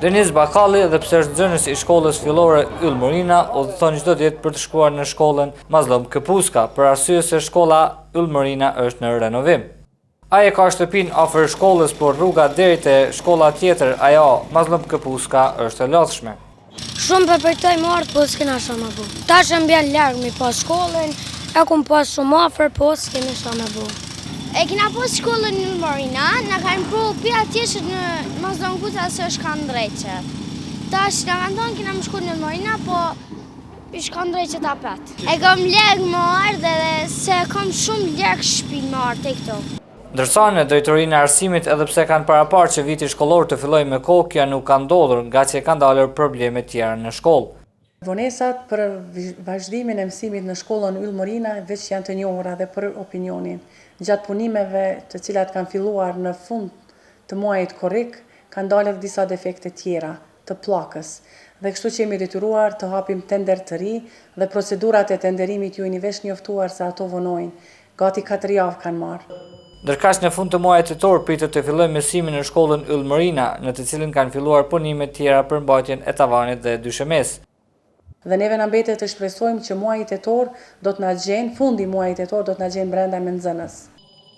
Deniz Bakalli, dhe pse është nxënës i shkollës fillore Yll Morina, udhëton çdo ditë për të shkuar në shkollën Mazlum Këpuska, për arsye se shkolla Yll Morina është në renovim. Ai ka shtëpinë afër shkollës, por rruga deri te shkolla tjetër, ajo Mazlum Këpuska, është e lodhshme. Shumë përpërtoj më ardhë, po s'kena shumë bu. Ta që mbjen largë mi pas shkollën, e kum pas shumë afer, po s'kena shumë bu. E kina pas shkollën në Yll Morina, në kanë pru pja tjeshtë në Mazlum Këpuska se është kanë dreqe. Ta që në kanë tonë kina më shku në Yll Morina, po ishtë kanë dreqe të apet. E kam largë më ardhë dhe se kam shumë largë shpinë më ardhë të këto. Ndërsa në drejtorinë e arsimit, edhe pse kanë paraparë që viti shkollor të fillojë me kohë, kjo nuk ka ndodhur, nga që kanë dalur probleme tjera në shkollë. Vonesat për vazhdimin e mësimit në shkollën Yll Morina veç janë të njohura dhe për opinionin. Gjatë punimeve të cilat kanë filluar në fund të muajit korrik, kanë dalur disa defekte tjera të pllakës. Dhe kështu që jemi detyruar të hapim tender të ri dhe procedurat e tenderimit ju jeni veç njoftuar se ato vonojnë. Gati 4 javë kanë marrë. Ndërkaq në fund të muajit tetor pritet të fillojë mësimin në shkollën Yll Morina, në të cilën kanë filluar punimet tjera për mbajtjen e tavanit dhe dyshemes. Dhe neve na mbetet të shpresojmë që muaji tetor do të na gjejnë, fundi muajit tetor do të na gjejnë brenda me nxënës.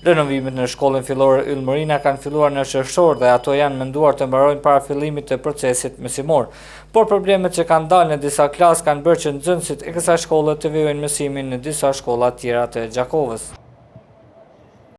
Renovimet në shkollën fillore Yll Morina kanë filluar në qershor dhe ato janë menduar të mbarojnë para fillimit të procesit mësimor. Por problemet që kanë dalë në disa klasë kanë bërë që nxënësit e kësaj shkolle të vijojnë mësimin në disa shkolla tjera të Gjakovës.